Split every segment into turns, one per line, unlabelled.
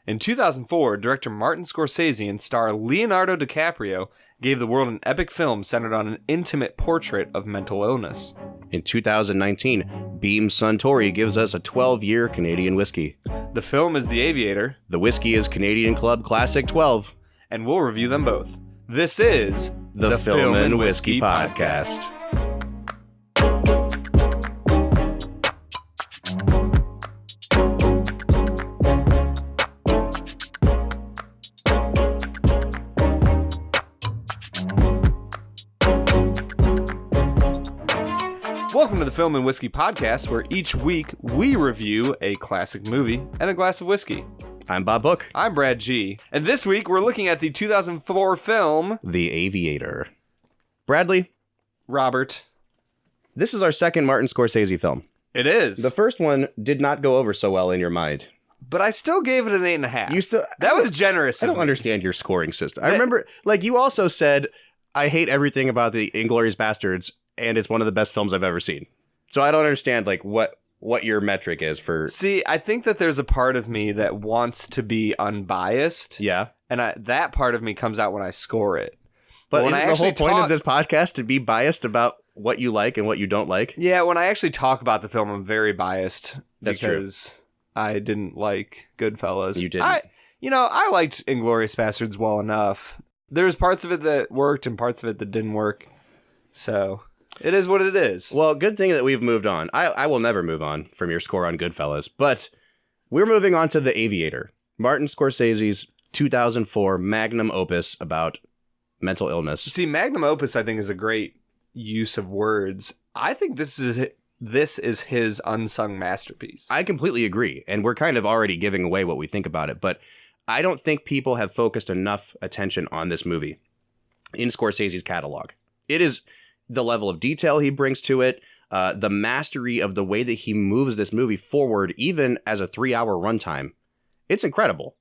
In 2004, director Martin Scorsese and star Leonardo DiCaprio gave the world an epic film centered on an intimate portrait of mental illness.
In 2019, Beam Suntory gives us a 12-year Canadian whiskey.
The film is The Aviator.
The whiskey is Canadian Club Classic 12.
And we'll review them both. This is
the Film and Whiskey Podcast.
Welcome to the Film and Whiskey Podcast, where each week we review a classic movie and a glass of whiskey.
I'm Bob Book.
I'm Brad G. And this week we're looking at the 2004 film...
The Aviator. Bradley.
Robert.
This is our second Martin Scorsese film.
It is.
The first one did not go over so well in your mind.
But I still gave it an 8.5.
You still...
That was generous.
I don't understand your scoring system. I remember, you also said, I hate everything about the Inglourious Bastards, and it's one of the best films I've ever seen. So I don't understand, what your metric is for...
See, I think that there's a part of me that wants to be unbiased.
Yeah.
And that part of me comes out when I score it.
But isn't the whole point of this podcast to be biased about what you like and what you don't like?
Yeah, when I actually talk about the film, I'm very biased.
That's
because true. I didn't like Goodfellas.
You didn't.
I liked Inglourious Bastards well enough. There's parts of it that worked and parts of it that didn't work. So... it is what it is.
Well, good thing that we've moved on. I will never move on from your score on Goodfellas, but we're moving on to The Aviator, Martin Scorsese's 2004 magnum opus about mental illness.
See, magnum opus, I think, is a great use of words. I think this is his unsung masterpiece.
I completely agree, and we're kind of already giving away what we think about it, but I don't think people have focused enough attention on this movie in Scorsese's catalog. It is... the level of detail he brings to it, the mastery of the way that he moves this movie forward, even as a 3-hour runtime. It's incredible.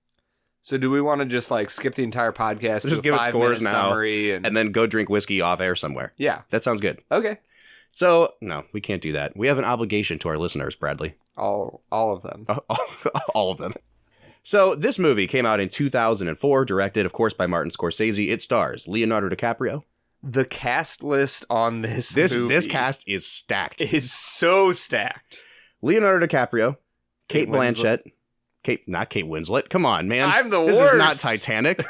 So do we want to just skip the entire podcast?
Just give it scores now,
summary and
then go drink whiskey off air somewhere.
Yeah.
That sounds good.
Okay.
So, no, we can't do that. We have an obligation to our listeners, Bradley.
All of them.
All of them. So this movie came out in 2004, directed, of course, by Martin Scorsese. It stars Leonardo DiCaprio.
The cast list on this movie...
This cast is stacked.
It is so stacked.
Leonardo DiCaprio, Kate Blanchett... Not Kate Winslet. Come on, man.
I'm the
worst.
This
is not Titanic.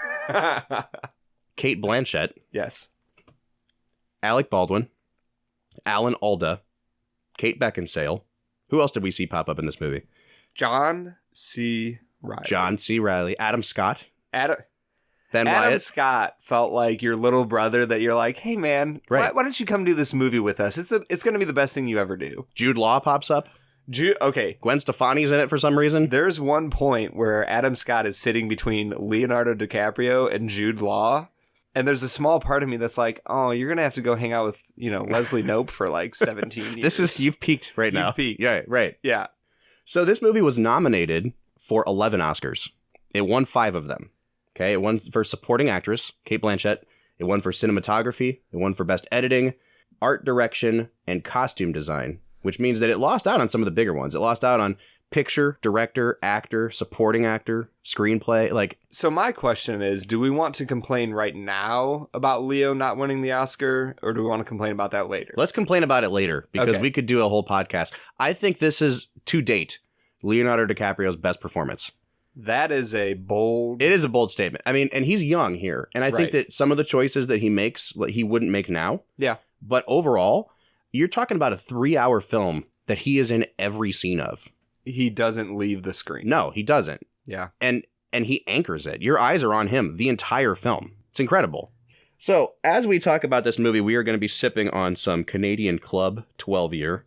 Kate Blanchett.
Yes.
Alec Baldwin. Alan Alda. Kate Beckinsale. Who else did we see pop up in this movie?
John C. Reilly.
Adam Scott.
Adam
Wyatt.
Scott felt like your little brother that you're like, hey, man,
right.
why don't you come do this movie with us? It's going to be the best thing you ever do.
Jude Law pops up.
Okay.
Gwen Stefani's in it for some reason.
There's one point where Adam Scott is sitting between Leonardo DiCaprio and Jude Law. And there's a small part of me that's like, oh, you're going to have to go hang out with, Leslie Knope for 17 years.
You've peaked right now.
You've peaked.
Yeah, right.
Yeah.
So this movie was nominated for 11 Oscars. It won 5 of them. Okay, it won for supporting actress, Kate Blanchett. It won for cinematography. It won for best editing, art direction, and costume design, which means that it lost out on some of the bigger ones. It lost out on picture, director, actor, supporting actor, screenplay.
So my question is, do we want to complain right now about Leo not winning the Oscar, or do we want to complain about that later?
Let's complain about it later, because we could do a whole podcast. I think this is, to date, Leonardo DiCaprio's best performance.
That is a bold...
It is a bold statement. I mean, and he's young here. And I think that some of the choices that he makes, he wouldn't make now.
Yeah.
But overall, you're talking about a 3-hour film that he is in every scene of.
He doesn't leave the screen.
No, he doesn't.
Yeah.
And he anchors it. Your eyes are on him the entire film. It's incredible. So, as we talk about this movie, we are going to be sipping on some Canadian Club 12-year.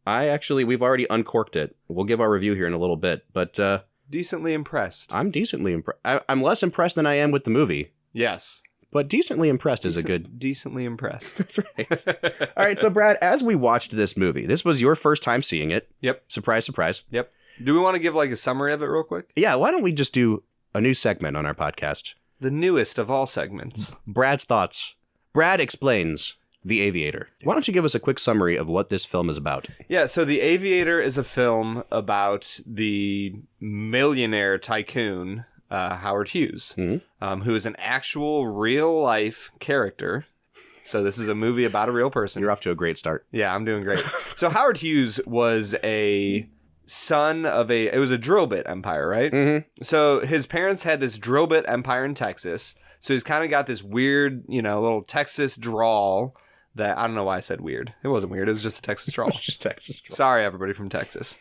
We've already uncorked it. We'll give our review here in a little bit, but...
decently impressed.
I'm decently impressed. I'm less impressed than I am with the movie.
Yes.
But decently impressed is a good...
Decently impressed.
That's right. All right, so Brad, as we watched this movie, this was your first time seeing it.
Yep.
Surprise, surprise.
Yep. Do we want to give a summary of it real quick?
Yeah, why don't we just do a new segment on our podcast?
The newest of all segments.
Brad's thoughts. Brad explains The Aviator. Why don't you give us a quick summary of what this film is about?
Yeah, so The Aviator is a film about the millionaire tycoon Howard Hughes,
Mm-hmm.
who is an actual real-life character. So this is a movie about a real person.
You're off to a great start.
Yeah, I'm doing great. So Howard Hughes was a son of it was a drill bit empire, right?
Mm-hmm.
So his parents had this drill bit empire in Texas. So he's kind of got this weird, little Texas drawl that, I don't know why I said weird. It wasn't weird. It was just a Texas drawl.
Texas drawl.
Sorry, everybody from Texas.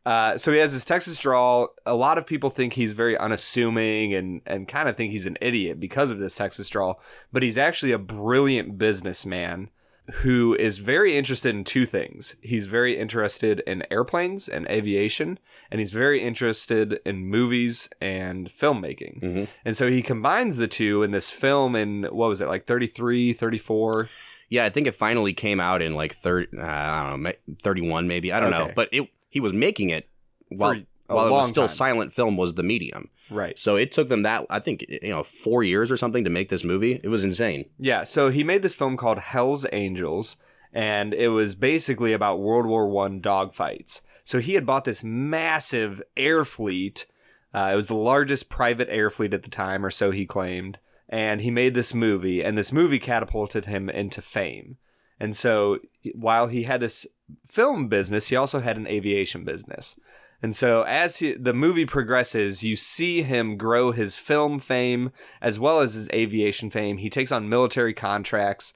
So he has this Texas drawl. A lot of people think he's very unassuming and kind of think he's an idiot because of this Texas drawl. But he's actually a brilliant businessman who is very interested in two things. He's very interested in airplanes and aviation, and he's very interested in movies and filmmaking.
Mm-hmm.
And so he combines the two in this film in, what was it, like 33, 34?
Yeah, I think it finally came out in like 31 maybe. I don't know. But he was making it while it was still silent film was the medium.
Right.
So it took them that, I think, 4 years or something to make this movie. It was insane.
Yeah, so he made this film called Hell's Angels, and it was basically about World War I dogfights. So he had bought this massive air fleet. It was the largest private air fleet at the time, or so he claimed. And he made this movie, and this movie catapulted him into fame. And so while he had this film business, he also had an aviation business. And so as the movie progresses, you see him grow his film fame as well as his aviation fame. He takes on military contracts,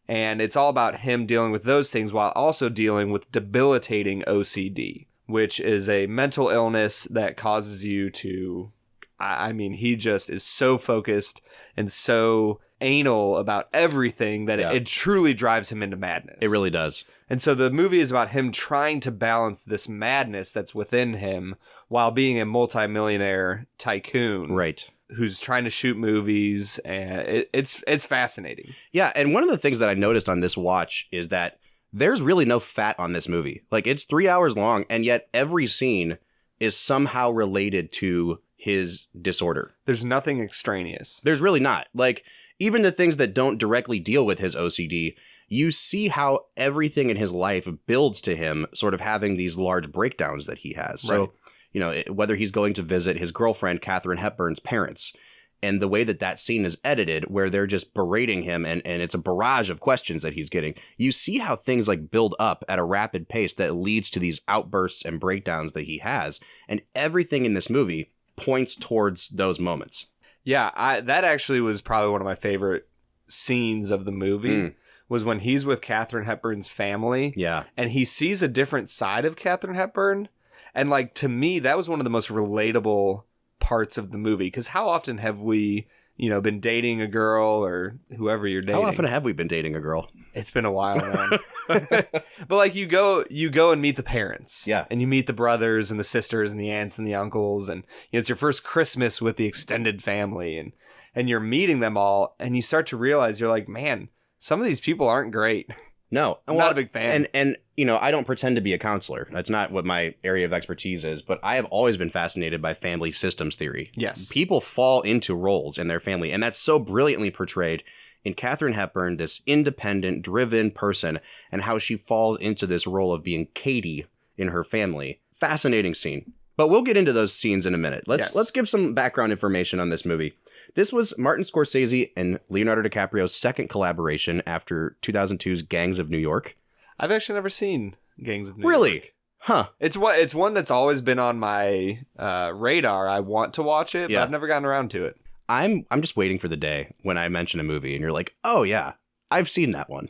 and it's all about him dealing with those things while also dealing with debilitating OCD, which is a mental illness that causes you to... I mean, he just is so focused and so anal about everything that it truly drives him into madness.
It really does.
And so the movie is about him trying to balance this madness that's within him while being a multimillionaire tycoon.
Right.
Who's trying to shoot movies, and it's fascinating.
Yeah, and one of the things that I noticed on this watch is that there's really no fat on this movie. Like, it's 3 hours long, and yet every scene is somehow related to his disorder.
There's nothing extraneous.
There's really not. Like, even the things that don't directly deal with his OCD, you see how everything in his life builds to him sort of having these large breakdowns that he has. So, whether he's going to visit his girlfriend, Katharine Hepburn's parents, and the way that scene is edited, where they're just berating him and it's a barrage of questions that he's getting, you see how things like build up at a rapid pace that leads to these outbursts and breakdowns that he has. And everything in this movie points towards those moments.
Yeah, that actually was probably one of my favorite scenes of the movie, was when he's with Katharine Hepburn's family. Yeah. And he sees a different side of Katharine Hepburn. And like, to me, that was one of the most relatable parts of the movie. Because how often have we, been dating a girl or whoever you're dating?
How often have we been dating a girl?
It's been a while, man. But like, you go and meet the parents.
Yeah.
And you meet the brothers and the sisters and the aunts and the uncles. And it's your first Christmas with the extended family. And you're meeting them all. And you start to realize, you're like, man, some of these people aren't great.
No.
I'm not a big fan.
And I don't pretend to be a counselor. That's not what my area of expertise is. But I have always been fascinated by family systems theory.
Yes.
People fall into roles in their family. And that's so brilliantly portrayed in Katharine Hepburn, this independent, driven person, and how she falls into this role of being Katie in her family. Fascinating scene. But we'll get into those scenes in a minute. Let's give some background information on this movie. This was Martin Scorsese and Leonardo DiCaprio's second collaboration after 2002's Gangs of New York.
I've actually never seen Gangs of New York.
Really? Huh.
It's one that's always been on my radar. I want to watch it, but I've never gotten around to it.
I'm just waiting for the day when I mention a movie and you're like, oh yeah, I've seen that one.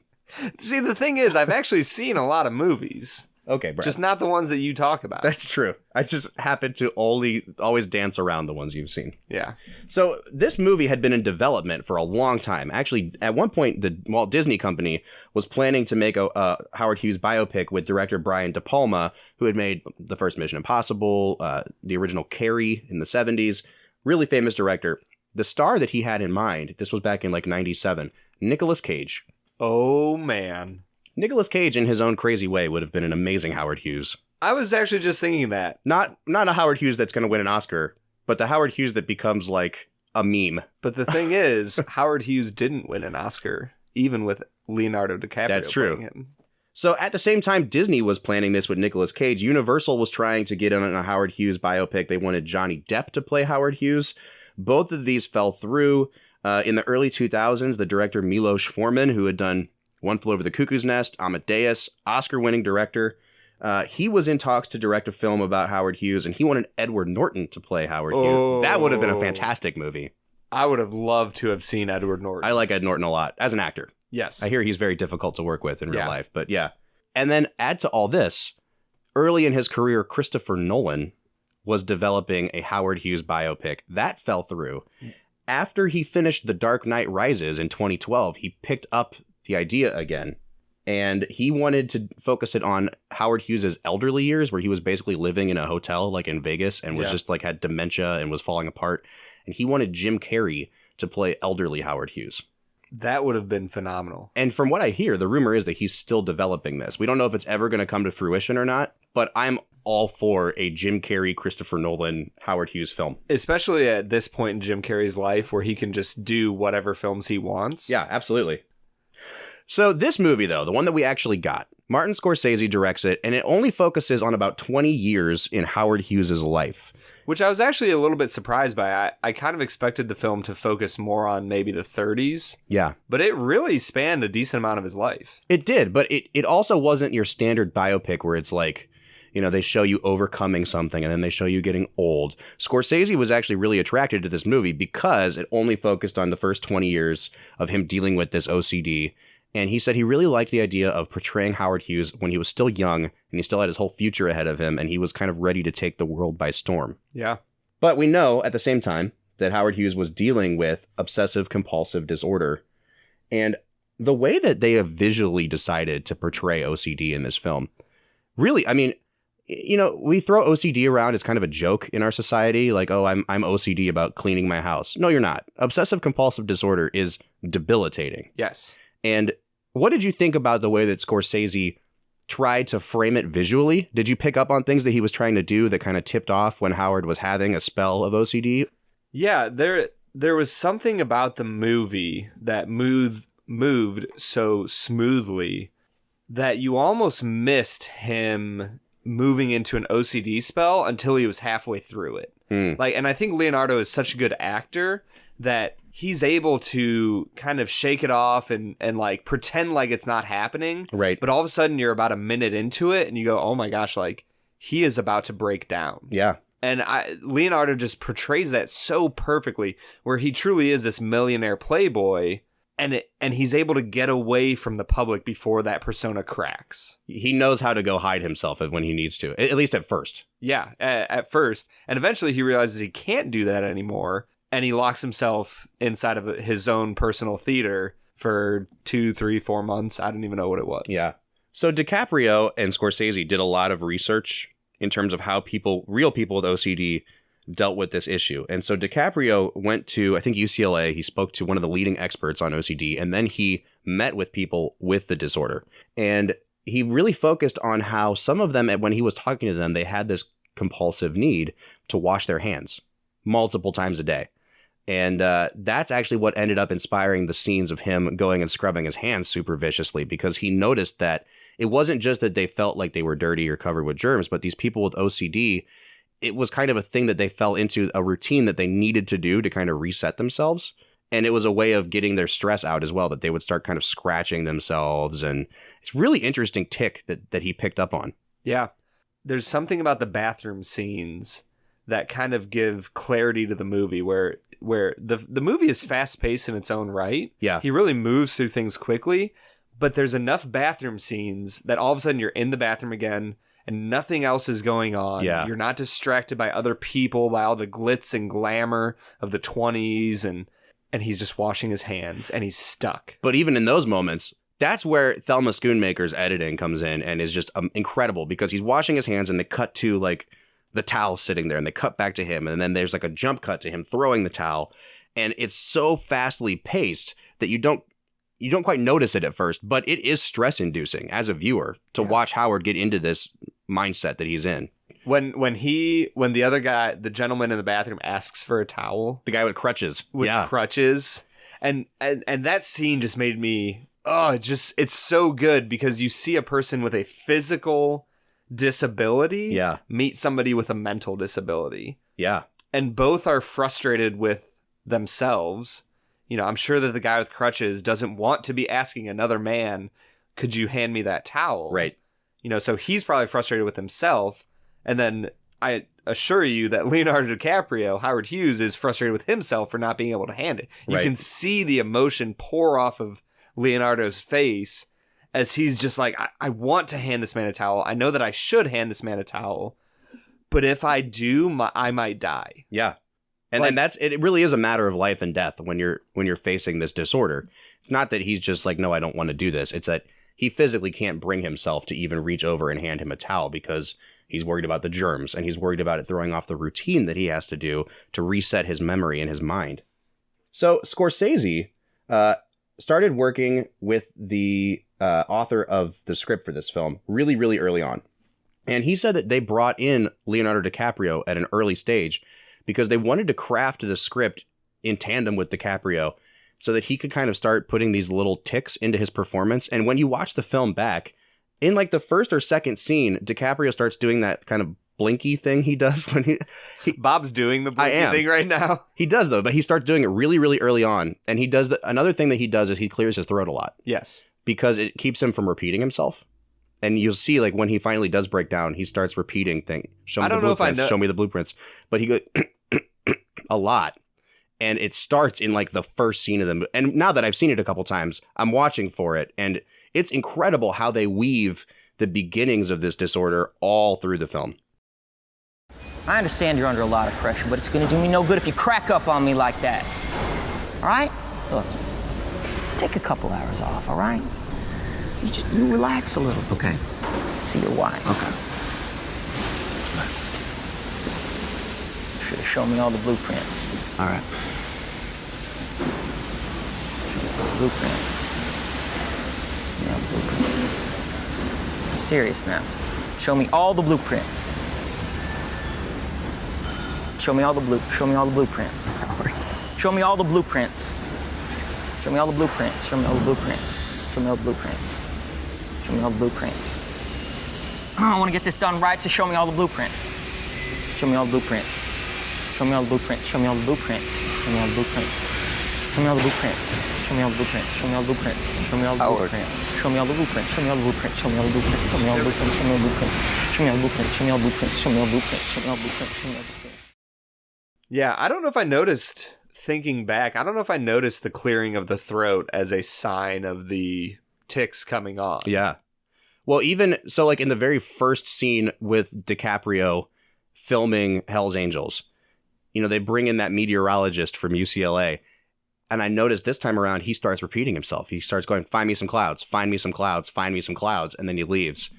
See, the thing is, I've actually seen a lot of movies.
Okay, Brad.
Just not the ones that you talk about.
That's true. I just happen to always dance around the ones you've seen.
Yeah.
So this movie had been in development for a long time. Actually, at one point, the Walt Disney Company was planning to make a Howard Hughes biopic with director Brian De Palma, who had made the first Mission Impossible, the original Carrie in the 70s. Really famous director. The star that he had in mind, this was back in like 97, Nicolas Cage.
Oh, man.
Nicolas Cage, in his own crazy way, would have been an amazing Howard Hughes.
I was actually just thinking that.
Not a Howard Hughes that's going to win an Oscar, but the Howard Hughes that becomes like a meme.
But the thing is, Howard Hughes didn't win an Oscar, even with Leonardo DiCaprio.
That's true.
Playing him.
So at the same time Disney was planning this with Nicolas Cage, Universal was trying to get in a Howard Hughes biopic. They wanted Johnny Depp to play Howard Hughes. Both of these fell through. In the early 2000s, the director Milos Forman, who had done One Flew Over the Cuckoo's Nest, Amadeus, Oscar-winning director, he was in talks to direct a film about Howard Hughes, and he wanted Edward Norton to play Howard Hughes. That would have been a fantastic movie.
I would have loved to have seen Edward Norton.
I like Ed Norton a lot as an actor.
Yes.
I hear he's very difficult to work with in real life, but yeah. And then add to all this, early in his career, Christopher Nolan was developing a Howard Hughes biopic. That fell through. After he finished The Dark Knight Rises in 2012, he picked up the idea again. And he wanted to focus it on Howard Hughes' elderly years, where he was basically living in a hotel like in Vegas and was just like had dementia and was falling apart. And he wanted Jim Carrey to play elderly Howard Hughes.
That would have been phenomenal.
And from what I hear, the rumor is that he's still developing this. We don't know if it's ever going to come to fruition or not, but I'm all for a Jim Carrey, Christopher Nolan, Howard Hughes film.
Especially at this point in Jim Carrey's life where he can just do whatever films he wants.
Yeah, absolutely. So this movie, though, the one that we actually got, Martin Scorsese directs it, and it only focuses on about 20 years in Howard Hughes' life.
Which I was actually a little bit surprised by. I kind of expected the film to focus more on maybe the 30s.
Yeah.
But it really spanned a decent amount of his life.
It did, but it also wasn't your standard biopic where it's like, you know, they show you overcoming something and then they show you getting old. Scorsese was actually really attracted to this movie because it only focused on the first 20 years of him dealing with this OCD. And he said he really liked the idea of portraying Howard Hughes when he was still young and he still had his whole future ahead of him and he was kind of ready to take the world by storm.
Yeah.
But we know at the same time that Howard Hughes was dealing with obsessive compulsive disorder. And the way that they have visually decided to portray OCD in this film, really, I mean, you know, we throw OCD around as kind of a joke in our society. Like, oh, I'm OCD about cleaning my house. No, you're not. Obsessive compulsive disorder is debilitating.
Yes.
And what did you think about the way that Scorsese tried to frame it visually? Did you pick up on things that he was trying to do that kind of tipped off when Howard was having a spell of OCD?
Yeah, there was something about the movie that moved so smoothly that you almost missed him moving into an OCD spell until he was halfway through it. Like, and I think Leonardo is such a good actor that he's able to kind of shake it off and like pretend like it's not happening.
Right.
But all of a sudden you're about a minute into it and you go, oh my gosh, like he is about to break down.
Yeah.
And Leonardo just portrays that so perfectly, where he truly is this millionaire playboy and he's able to get away from the public before that persona cracks.
He knows how to go hide himself when he needs to, at least at first.
Yeah, at first. And eventually he realizes he can't do that anymore. And he locks himself inside of his own personal theater for 2, 3, 4 months. I don't even know what it was.
Yeah. So DiCaprio and Scorsese did a lot of research in terms of how real people with OCD dealt with this issue. And so DiCaprio went to, I think, UCLA. He spoke to one of the leading experts on OCD, and then he met with people with the disorder. And he really focused on how some of them, when he was talking to them, they had this compulsive need to wash their hands multiple times a day. And that's actually what ended up inspiring the scenes of him going and scrubbing his hands super viciously, because he noticed that it wasn't just that they felt like they were dirty or covered with germs, but these people with OCD, it was kind of a thing that they fell into, a routine that they needed to do to kind of reset themselves. And it was a way of getting their stress out as well, that they would start kind of scratching themselves. And it's really interesting tick that he picked up on.
Yeah. There's something about the bathroom scenes that kind of give clarity to the movie where the movie is fast paced in its own right.
Yeah.
He really moves through things quickly, but there's enough bathroom scenes that all of a sudden you're in the bathroom again and nothing else is going on.
Yeah.
You're not distracted by other people, by all the glitz and glamour of the 20s, and he's just washing his hands and he's stuck.
But even in those moments, that's where Thelma Schoonmaker's editing comes in and is just incredible, because he's washing his hands and they cut to like the towel sitting there and they cut back to him. And then there's like a jump cut to him throwing the towel. And it's so fastly paced that you don't quite notice it at first, but it is stress inducing as a viewer to watch Howard get into this mindset that he's in.
When the other guy, the gentleman in the bathroom, asks for a towel,
the guy with crutches,
and that scene just made me, it's so good, because you see a person with a physical disability meet somebody with a mental disability.
Yeah.
and both are frustrated with themselves. You know, I'm sure that the guy with crutches doesn't want to be asking another man, could you hand me that towel?
Right.
You know, so he's probably frustrated with himself. And then I assure you that Leonardo DiCaprio, Howard Hughes, is frustrated with himself for not being able to hand it. You can see the emotion pour off of Leonardo's face as he's just like, I want to hand this man a towel. I know that I should hand this man a towel. But if I do, I might die.
Yeah. And then it really is a matter of life and death when you're facing this disorder. It's not that he's just like, no, I don't want to do this. It's that he physically can't bring himself to even reach over and hand him a towel because he's worried about the germs and he's worried about it throwing off the routine that he has to do to reset his memory and his mind. So Scorsese started working with the author of the script for this film really, really early on. And he said that they brought in Leonardo DiCaprio at an early stage because they wanted to craft the script in tandem with DiCaprio so that he could kind of start putting these little ticks into his performance. And when you watch the film back, in like the first or second scene, DiCaprio starts doing that kind of blinky thing he does when he
Bob's doing the blinky thing right now.
He does, though, but he starts doing it really, really early on. And he does another thing that he does is he clears his throat a lot.
Yes.
Because it keeps him from repeating himself. And you'll see, like, when he finally does break down, he starts repeating things. Show me the blueprints. Show me the blueprints. But he goes a lot. And it starts in, like, the first scene of the movie. And now that I've seen it a couple times, I'm watching for it. And it's incredible how they weave the beginnings of this disorder all through the film.
I understand you're under a lot of pressure, but it's going to do me no good if you crack up on me like that. All right? Look, take a couple hours off, all right? You relax a little bit.
Okay.
See your wife.
Okay.
Should have shown me all the blueprints.
All right.
Blueprints. Yeah, blueprints. I'm serious now. Show me all the blueprints. Show me all the blueprints. Show me all the blueprints. Show me all the blueprints. Show me all the blueprints. Show me all the blueprints. Show me all the blueprints. Show me all the blueprints. I want to get this done right, so show me all the blueprints. Show me all the blueprints. Show me all the blueprints. Show me all the blueprints. Show me all the blueprints. Show me all the blueprints. Show me all the blueprints. Show me all the blueprints. Show me all the blueprints. Show me all the blueprints. Show me all the blueprints. Show me all the blueprints. Show me all the blueprints. Show me all the blueprints. Show me all the blueprints. Show me all the blueprints. Show me all the blueprints. Show me all the blueprints.
Yeah, I don't know if I noticed, thinking back, I don't know if I noticed the clearing of the throat as a sign of the tics coming on.
Yeah. Well, even so, like in the very first scene with DiCaprio filming Hell's Angels, you know, they bring in that meteorologist from UCLA. And I noticed this time around, he starts repeating himself. He starts going, find me some clouds, find me some clouds, find me some clouds. And then he leaves.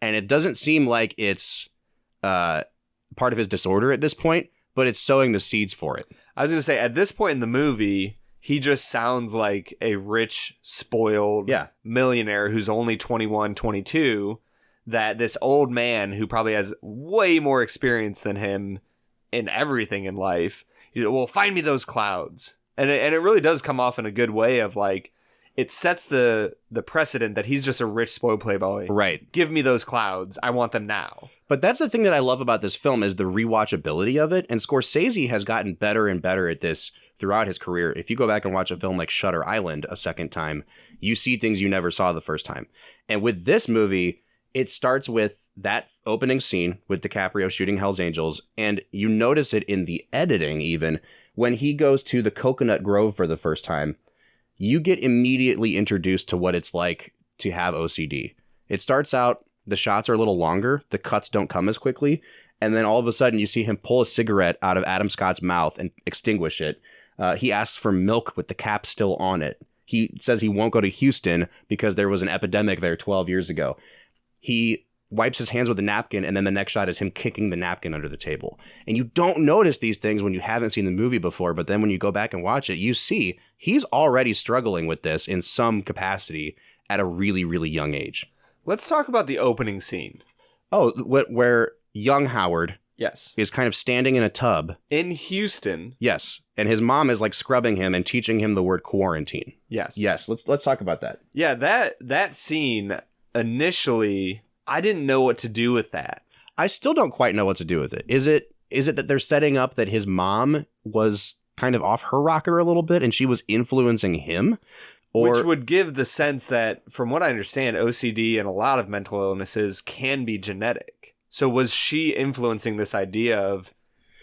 And it doesn't seem like it's part of his disorder at this point, but it's sowing the seeds for it.
I was going to say, at this point in the movie, he just sounds like a rich, spoiled millionaire who's only 21, 22, that this old man who probably has way more experience than him in everything in life, well, find me those clouds. And it really does come off in a good way of like, it sets the precedent that he's just a rich, spoiled playboy.
Right.
Give me those clouds. I want them now.
But that's the thing that I love about this film is the rewatchability of it. And Scorsese has gotten better and better at this throughout his career. If you go back and watch a film like Shutter Island a second time, you see things you never saw the first time. And with this movie, it starts with that opening scene with DiCaprio shooting Hell's Angels. And you notice it in the editing even. When he goes to the Coconut Grove for the first time, you get immediately introduced to what it's like to have OCD. It starts out, the shots are a little longer, the cuts don't come as quickly, and then all of a sudden you see him pull a cigarette out of Adam Scott's mouth and extinguish it. He asks for milk with the cap still on it. He says he won't go to Houston because there was an epidemic there 12 years ago. He wipes his hands with a napkin, and then the next shot is him kicking the napkin under the table. And you don't notice these things when you haven't seen the movie before, but then when you go back and watch it, you see he's already struggling with this in some capacity at a really, really young age.
Let's talk about the opening scene.
Oh, where young Howard is kind of standing in a tub.
In Houston.
Yes. And his mom is like scrubbing him and teaching him the word quarantine.
Yes.
Yes. Let's talk about that.
Yeah, that scene initially, I didn't know what to do with that.
I still don't quite know what to do with it. Is it is it that they're setting up that his mom was kind of off her rocker a little bit and she was influencing him?
Which would give the sense that, from what I understand, OCD and a lot of mental illnesses can be genetic. So was she influencing this idea of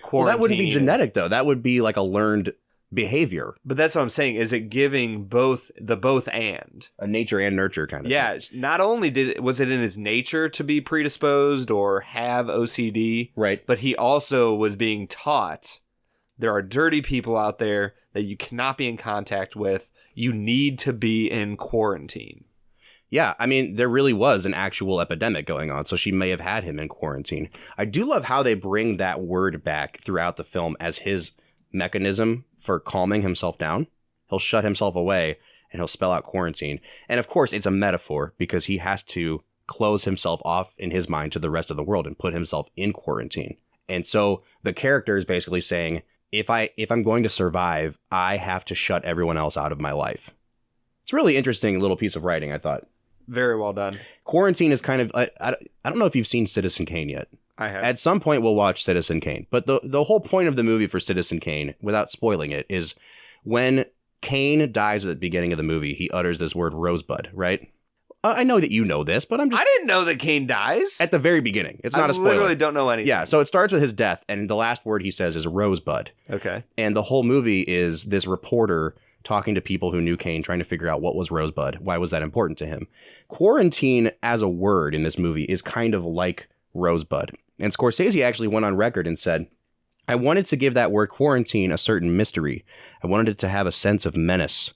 quarantine?
Well, that wouldn't be genetic, though. That would be like a learned behavior.
But that's what I'm saying. Is it giving both and?
A nature and nurture kind of
thing. Not only was it in his nature to be predisposed or have OCD,
right,
but he also was being taught there are dirty people out there that you cannot be in contact with. You need to be in quarantine.
Yeah, I mean, there really was an actual epidemic going on, so she may have had him in quarantine. I do love how they bring that word back throughout the film as his mechanism for calming himself down. He'll shut himself away and he'll spell out quarantine. And of course, it's a metaphor because he has to close himself off in his mind to the rest of the world and put himself in quarantine. And so the character is basically saying, if I'm going to survive, I have to shut everyone else out of my life. It's a really interesting little piece of writing, I thought.
Very well done.
Quarantine is kind of, I don't know if you've seen Citizen Kane yet.
I have.
At some point, we'll watch Citizen Kane. But the whole point of the movie for Citizen Kane, without spoiling it, is when Kane dies at the beginning of the movie, he utters this word rosebud, right? I know that you know this, but I
didn't know that Kane dies.
At the very beginning. It's not a spoiler.
I literally don't know anything.
Yeah, so it starts with his death, and the last word he says is rosebud.
Okay.
And the whole movie is this reporter talking to people who knew Kane, trying to figure out what was rosebud. Why was that important to him? Quarantine as a word in this movie is kind of like rosebud. And Scorsese actually went on record and said, I wanted to give that word quarantine a certain mystery. I wanted it to have a sense of menace.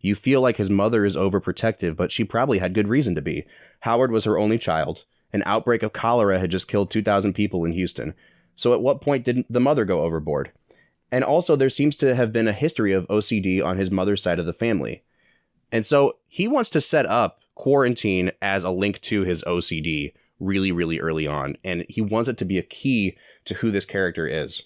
You feel like his mother is overprotective, but she probably had good reason to be. Howard was her only child. An outbreak of cholera had just killed 2,000 people in Houston. So at what point did the mother go overboard? And also, there seems to have been a history of OCD on his mother's side of the family. And so he wants to set up quarantine as a link to his OCD really, really early on. And he wants it to be a key to who this character is.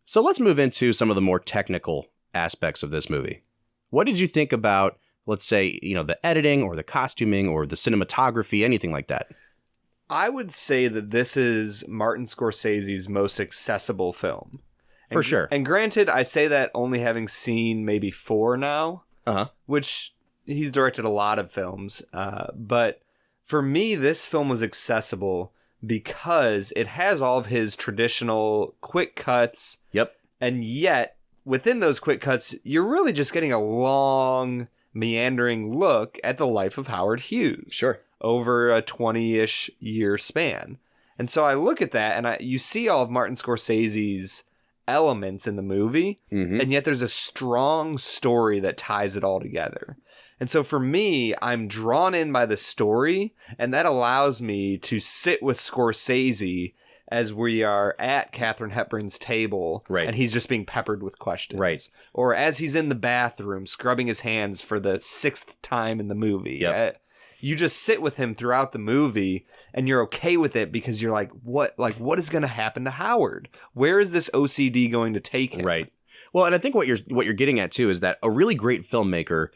So let's move into some of the more technical aspects of this movie. What did you think about, let's say, the editing or the costuming or the cinematography, anything like that?
I would say that this is Martin Scorsese's most accessible film.
For sure.
And granted, I say that only having seen maybe 4 now, which he's directed a lot of films. But for me, this film was accessible because it has all of his traditional quick cuts.
Yep.
And yet, within those quick cuts, you're really just getting a long, meandering look at the life of Howard Hughes.
Sure.
Over a 20-ish year span. And so I look at that, and you see all of Martin Scorsese's elements in the movie, and yet there's a strong story that ties it all together. And so for me, I'm drawn in by the story, and that allows me to sit with Scorsese as we are at Katharine Hepburn's table,
right,
and he's just being peppered with questions.
Right.
Or as he's in the bathroom scrubbing his hands for the 6th time in the movie.
Yep.
You just sit with him throughout the movie, and you're okay with it because you're like, what is going to happen to Howard? Where is this OCD going to take him?
Right. Well, and I think what you're getting at too is that a really great filmmaker,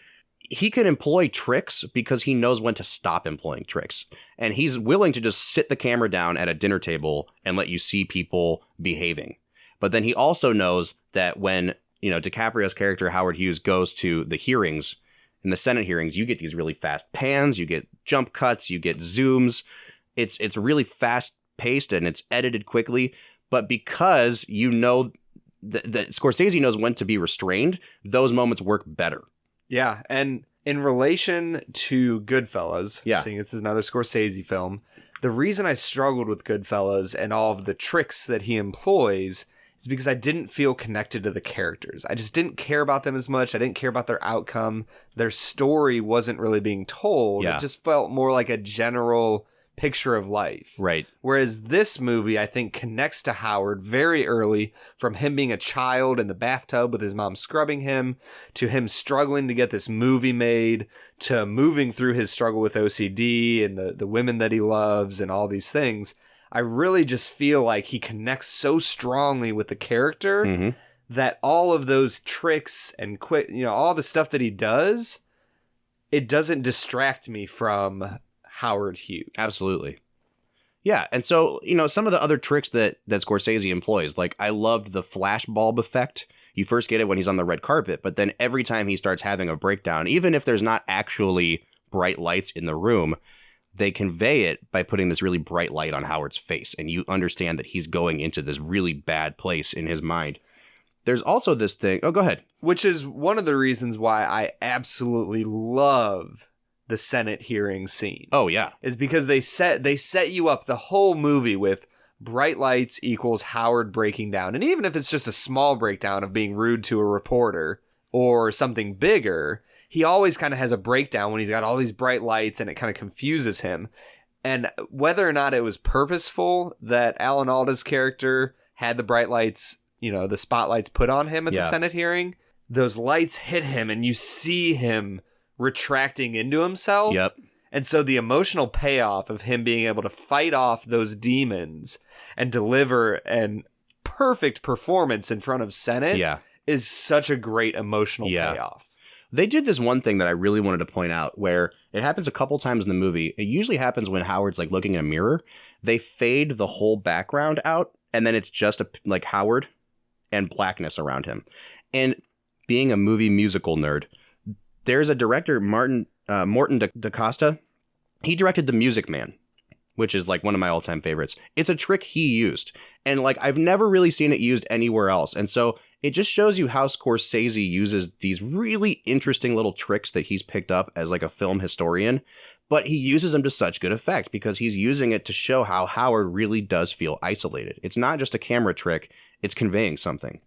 he can employ tricks because he knows when to stop employing tricks. And he's willing to just sit the camera down at a dinner table and let you see people behaving. But then he also knows that when, DiCaprio's character, Howard Hughes, goes to the hearings, in the Senate hearings, you get these really fast pans, you get jump cuts, you get zooms. It's really fast paced and it's edited quickly. But because that Scorsese knows when to be restrained, those moments work better.
Yeah, and in relation to Goodfellas, seeing this is another Scorsese film, the reason I struggled with Goodfellas and all of the tricks that he employs is because I didn't feel connected to the characters. I just didn't care about them as much. I didn't care about their outcome. Their story wasn't really being told.
Yeah.
It just felt more like a general picture of life.
Right.
Whereas this movie, I think, connects to Howard very early, from him being a child in the bathtub with his mom scrubbing him, to him struggling to get this movie made, to moving through his struggle with OCD and the women that he loves and all these things. I really just feel like he connects so strongly with the character that all of those tricks and all the stuff that he does, it doesn't distract me from Howard Hughes.
Absolutely. Yeah, and so, some of the other tricks that Scorsese employs, like I loved the flash bulb effect. You first get it when he's on the red carpet, but then every time he starts having a breakdown, even if there's not actually bright lights in the room, they convey it by putting this really bright light on Howard's face, and you understand that he's going into this really bad place in his mind. There's also this thing... Oh, go ahead.
Which is one of the reasons why I absolutely love the Senate hearing scene.
Oh, yeah.
Is because they set you up the whole movie with bright lights equals Howard breaking down. And even if it's just a small breakdown of being rude to a reporter or something bigger, he always kind of has a breakdown when he's got all these bright lights and it kind of confuses him. And whether or not it was purposeful that Alan Alda's character had the bright lights, the spotlights put on him at the Senate hearing, those lights hit him and you see him retracting into himself.
Yep.
And so the emotional payoff of him being able to fight off those demons and deliver an perfect performance in front of Senate is such a great emotional payoff.
They did this one thing that I really wanted to point out where it happens a couple times in the movie. It usually happens when Howard's like looking in a mirror. They fade the whole background out and then it's just like Howard and blackness around him. And being a movie musical nerd, there's a director, Morton DaCosta. He directed The Music Man, which is like one of my all-time favorites. It's a trick he used. And like I've never really seen it used anywhere else. And so it just shows you how Scorsese uses these really interesting little tricks that he's picked up as like a film historian. But he uses them to such good effect because he's using it to show how Howard really does feel isolated. It's not just a camera trick. It's conveying something.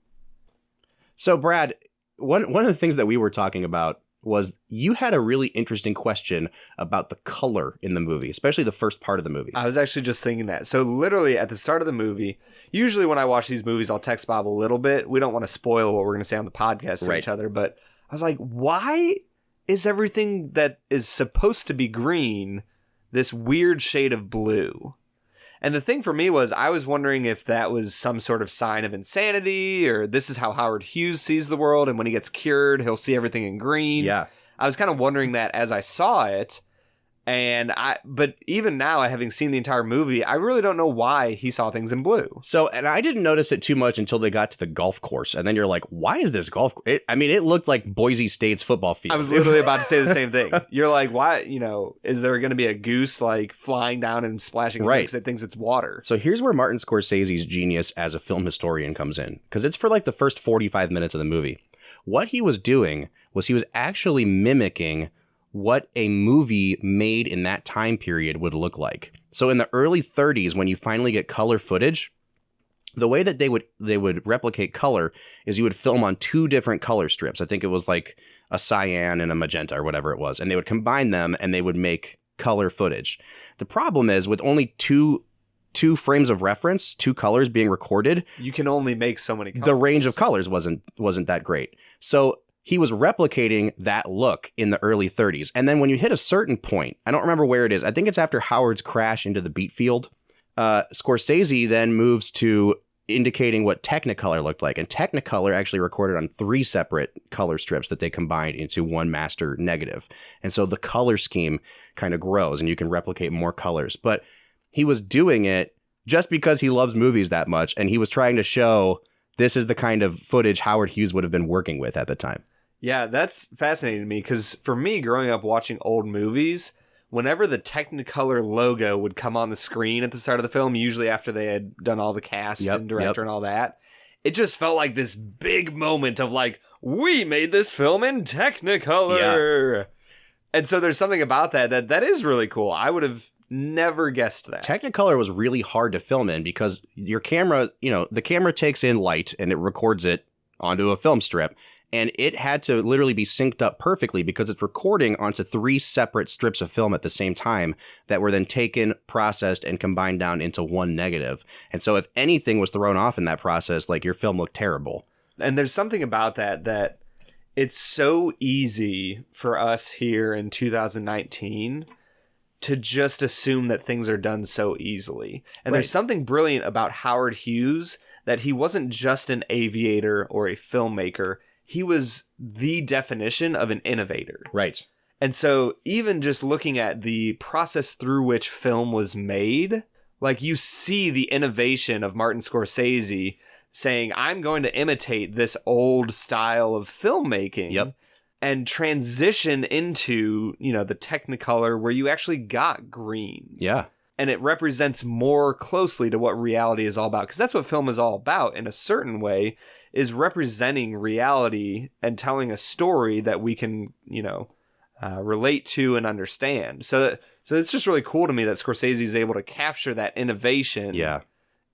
So Brad, one of the things that we were talking about was you had a really interesting question about the color in the movie, especially the first part of the movie.
I was actually just thinking that. So literally at the start of the movie, usually when I watch these movies, I'll text Bob a little bit. We don't want to spoil what we're going to say on the podcast to each other, but I was like, why is everything that is supposed to be green this weird shade of blue? And the thing for me was I was wondering if that was some sort of sign of insanity or this is how Howard Hughes sees the world. And when he gets cured, he'll see everything in green.
Yeah.
I was kind of wondering that as I saw it. But even now, having seen the entire movie, I really don't know why he saw things in blue.
So, and I didn't notice it too much until they got to the golf course. And then you're like, why is this golf? It looked like Boise State's football field.
I was literally about to say the same thing. You're like, why, is there going to be a goose like flying down and splashing because it thinks it's water?
So here's where Martin Scorsese's genius as a film historian comes in. Because it's for like the first 45 minutes of the movie. What he was doing was he was actually mimicking what a movie made in that time period would look like. So in the early 30s, when you finally get color footage, the way that they would replicate color is you would film on two different color strips. I think it was like a cyan and a magenta or whatever it was. And they would combine them and they would make color footage. The problem is with only two frames of reference, two colors being recorded,
you can only make so many colors.
The range of colors wasn't that great. So he was replicating that look in the early 30s. And then when you hit a certain point, I don't remember where it is. I think it's after Howard's crash into the beat field. Scorsese then moves to indicating what Technicolor looked like. And Technicolor actually recorded on 3 separate color strips that they combined into one master negative. And so the color scheme kind of grows and you can replicate more colors. But he was doing it just because he loves movies that much. And he was trying to show this is the kind of footage Howard Hughes would have been working with at the time.
Yeah, that's fascinating to me because for me, growing up watching old movies, whenever the Technicolor logo would come on the screen at the start of the film, usually after they had done all the cast and director and all that, it just felt like this big moment of like, we made this film in Technicolor. Yeah. And so there's something about that is really cool. I would have never guessed that.
Technicolor was really hard to film in because your camera, the camera takes in light and it records it onto a film strip. And it had to literally be synced up perfectly because it's recording onto 3 separate strips of film at the same time that were then taken, processed, and combined down into one negative. And so if anything was thrown off in that process, like your film looked terrible.
And there's something about that it's so easy for us here in 2019 to just assume that things are done so easily. And there's something brilliant about Howard Hughes that he wasn't just an aviator or a filmmaker. He was the definition of an innovator.
Right.
And so even just looking at the process through which film was made, Like, you see the innovation of Martin Scorsese saying, I'm going to imitate this old style of filmmaking.
Yep.
And transition into, the Technicolor where you actually got greens.
Yeah.
And it represents more closely to what reality is all about. Because that's what film is all about, in a certain way, is representing reality and telling a story that we can, relate to and understand. So it's just really cool to me that Scorsese is able to capture that innovation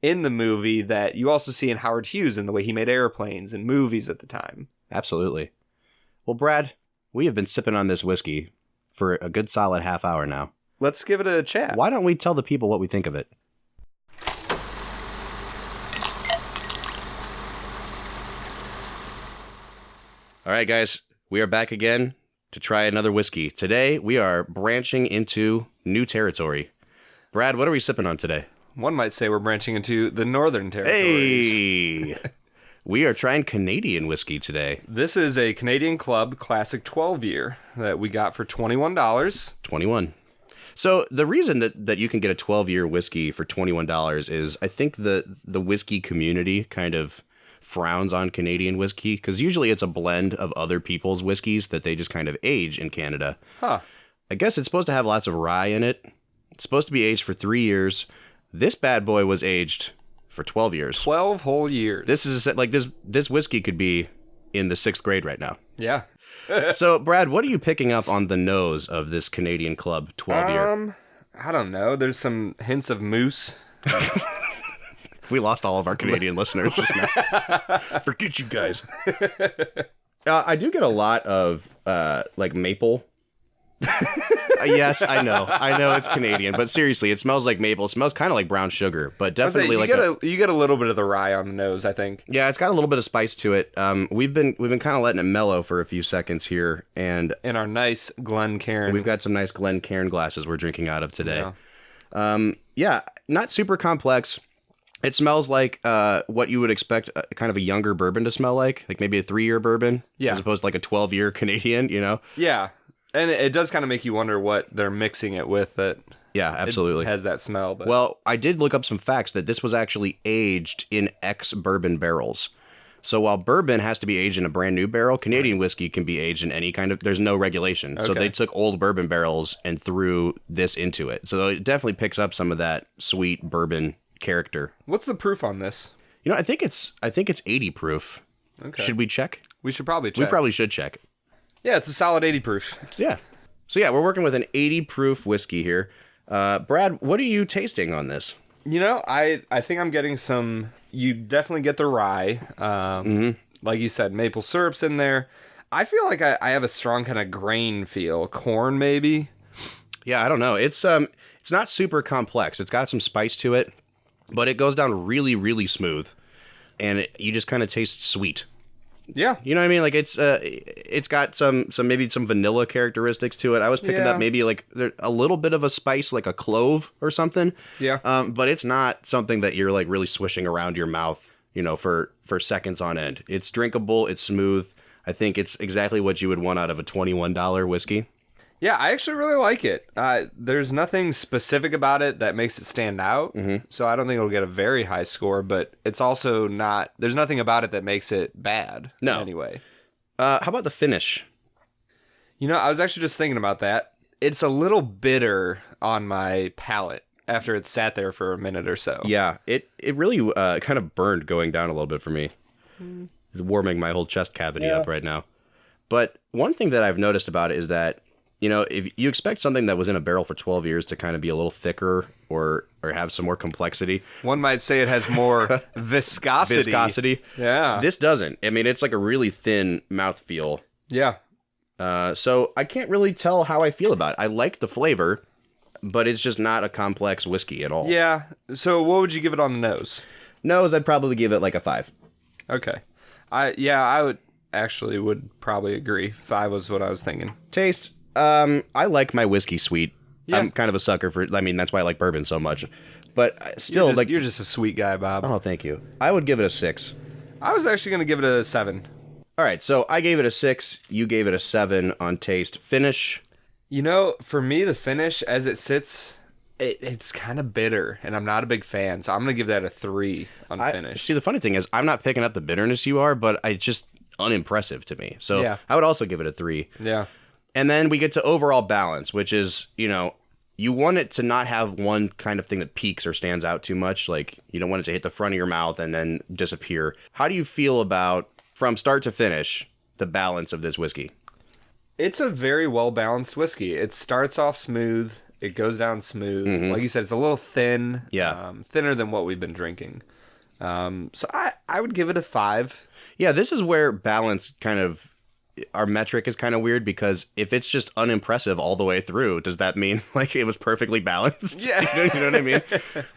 in the movie that you also see in Howard Hughes in the way he made airplanes and movies at the time.
Absolutely. Well, Brad, we have been sipping on this whiskey for a good solid half hour now.
Let's give it a chat.
Why don't we tell the people what we think of it? All right, guys, we are back again to try another whiskey. Today, we are branching into new territory. Brad, what are we sipping on today?
One might say we're branching into the northern territories.
Hey! We are trying Canadian whiskey today.
This is a Canadian Club Classic 12-year that we got for $21.
21. So the reason that you can get a 12-year whiskey for $21 is I think the whiskey community kind of frowns on Canadian whiskey because usually it's a blend of other people's whiskeys that they just kind of age in Canada.
Huh.
I guess it's supposed to have lots of rye in it. It's supposed to be aged for 3 years. This bad boy was aged for 12 years.
12 whole years.
This is like this whiskey could be in the 6th grade right now.
Yeah.
So, Brad, what are you picking up on the nose of this Canadian Club 12-year?
I don't know. There's some hints of moose.
We lost all of our Canadian listeners just now. Forget you guys. I do get a lot of like maple. Yes, I know it's Canadian, but seriously, it smells like maple. It smells kind of like brown sugar, but definitely
you get a little bit of the rye on the nose, I think.
Yeah, it's got a little bit of spice to it. We've been kind of letting it mellow for a few seconds here, and
in our nice Glencairn,
we've got some nice Glencairn glasses we're drinking out of today.
Yeah,
yeah, not super complex. It smells like what you would expect kind of a younger bourbon to smell like maybe a 3-year bourbon, as opposed to like a 12-year Canadian.
Yeah. And it does kind of make you wonder what they're mixing it with that
absolutely
has that smell. But.
Well, I did look up some facts that this was actually aged in ex-bourbon barrels. So while bourbon has to be aged in a brand new barrel, Canadian whiskey can be aged in any kind of... There's no regulation. Okay. So they took old bourbon barrels and threw this into it. So it definitely picks up some of that sweet bourbon character.
What's the proof on this?
I think it's 80 proof. Okay. Should we check?
We should probably check.
We probably should check.
Yeah, it's a solid 80 proof.
Yeah. So yeah, we're working with an 80 proof whiskey here. Brad, what are you tasting on this?
I think I'm getting some... You definitely get the rye. Like you said, maple syrup's in there. I feel like I have a strong kind of grain feel. Corn, maybe?
Yeah, I don't know. It's not super complex. It's got some spice to it, but it goes down really, really smooth. And you just kind of taste sweet.
Yeah.
You know what I mean? Like it's got some maybe some vanilla characteristics to it. I was picking up maybe like a little bit of a spice, like a clove or something.
Yeah.
But it's not something that you're like really swishing around your mouth, for seconds on end. It's drinkable. It's smooth. I think it's exactly what you would want out of a $21 whiskey.
Yeah, I actually really like it. There's nothing specific about it that makes it stand out, so I don't think it'll get a very high score, but it's also not... There's nothing about it that makes it bad in any way.
How about the finish?
I was actually just thinking about that. It's a little bitter on my palate after it's sat there for a minute or so.
Yeah, it really kind of burned going down a little bit for me. It's warming my whole chest cavity up right now. But one thing that I've noticed about it is that if you expect something that was in a barrel for 12 years to kind of be a little thicker or have some more complexity.
One might say it has more viscosity. Yeah.
This doesn't. I mean, it's like a really thin mouthfeel.
Yeah.
So I can't really tell how I feel about it. I like the flavor, but it's just not a complex whiskey at all.
Yeah. So what would you give it on the nose?
Nose, I'd probably give it like a 5.
Okay. I would probably agree. 5 was what I was thinking.
Taste. I like my whiskey sweet.
Yeah.
I'm kind of a sucker for... I mean, that's why I like bourbon so much. But still,
you're just a sweet guy, Bob.
Oh, thank you. I would give it a 6.
I was actually going to give it a 7.
All right, so I gave it a 6. You gave it a 7 on taste. Finish?
For me, the finish, as it sits It's kind of bitter, and I'm not a big fan, so I'm going to give that a 3 unfinished.
See, the funny thing is, I'm not picking up the bitterness you are, but it's just unimpressive to me. So I would also give it a 3.
Yeah.
And then we get to overall balance, which is, you want it to not have one kind of thing that peaks or stands out too much. Like, you don't want it to hit the front of your mouth and then disappear. How do you feel about, from start to finish, the balance of this whiskey?
It's a very well-balanced whiskey. It starts off smooth. It goes down smooth. Mm-hmm. Like you said, it's a little thin.
Yeah.
Thinner than what we've been drinking. So I would give it a 5.
Yeah, this is where balance kind of... Our metric is kind of weird because if it's just unimpressive all the way through, does that mean like it was perfectly balanced?
Yeah.
You know what I mean?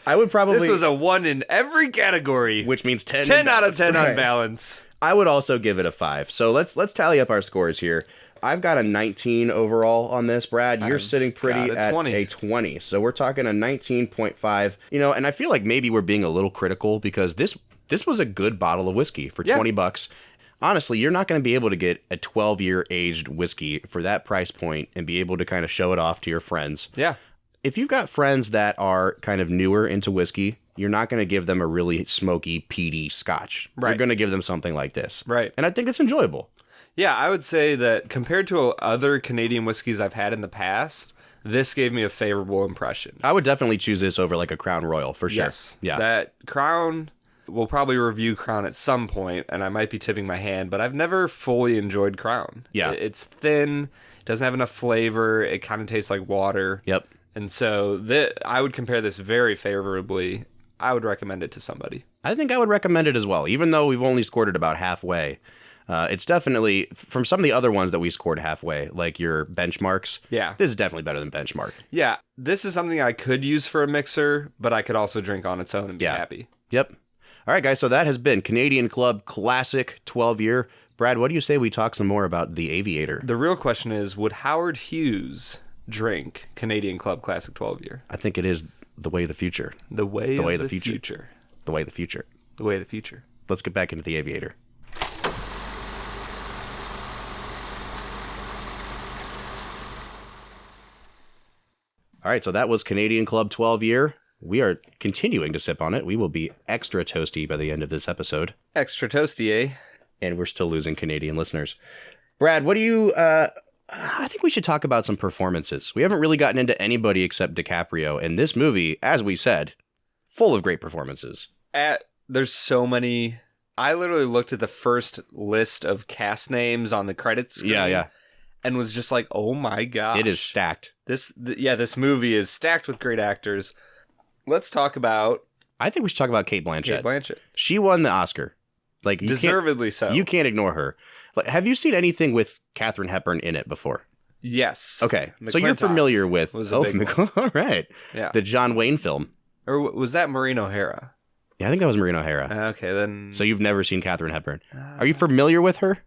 I would probably...
This was a 1 in every category.
Which means 10.
10 out of 10 on balance.
I would also give it a 5. So let's tally up our scores here. I've got a 19 overall on this, Brad. You're sitting pretty at
20.
a 20. So we're talking a 19.5. And I feel like maybe we're being a little critical because this was a good bottle of whiskey for $20. Honestly, you're not going to be able to get a 12-year aged whiskey for that price point and be able to kind of show it off to your friends.
Yeah.
If you've got friends that are kind of newer into whiskey, you're not going to give them a really smoky, peaty scotch.
Right.
You're going to give them something like this.
Right.
And I think it's enjoyable.
Yeah, I would say that compared to other Canadian whiskeys I've had in the past, this gave me a favorable impression.
I would definitely choose this over like a Crown Royal for sure.
Yes.
Yeah.
That Crown... We'll probably review Crown at some point, and I might be tipping my hand, but I've never fully enjoyed Crown.
Yeah.
It's thin, doesn't have enough flavor, it kind of tastes like water.
Yep.
And so I would compare this very favorably. I would recommend it to somebody.
I think I would recommend it as well, even though we've only scored it about halfway. It's definitely, from some of the other ones that we scored halfway, like your benchmarks, this is definitely better than benchmark.
Yeah, this is something I could use for a mixer, but I could also drink on its own and be happy.
Yep. All right, guys, so that has been Canadian Club Classic 12-year. Brad, what do you say we talk some more about the Aviator?
The real question is, would Howard Hughes drink Canadian Club Classic 12-year?
I think it is the way of the future.
The way of the future.
The way of the future.
The way of the future.
Let's get back into the Aviator. All right, so that was Canadian Club 12-year. We are continuing to sip on it. We will be extra toasty by the end of this episode.
Extra toasty, eh?
And we're still losing Canadian listeners. Brad, what do you... I think we should talk about some performances. We haven't really gotten into anybody except DiCaprio. And this movie, as we said, full of great performances.
There's so many... I literally looked at the first list of cast names on the credits screen.
Yeah.
And was just like, oh my gosh.
It is stacked.
This movie is stacked with great actors. Let's talk about...
I think we should talk about Cate Blanchett.
Cate Blanchett.
She won the Oscar. Like,
deservedly so.
You can't ignore her. Like, have you seen anything with Katharine Hepburn in it before?
Yes.
Okay. So you're familiar with...
All
right.
Yeah.
The John Wayne film.
Or was that Maureen O'Hara?
Yeah, I think that was Maureen O'Hara.
Okay, then...
So you've never seen Katharine Hepburn. Are you familiar with her?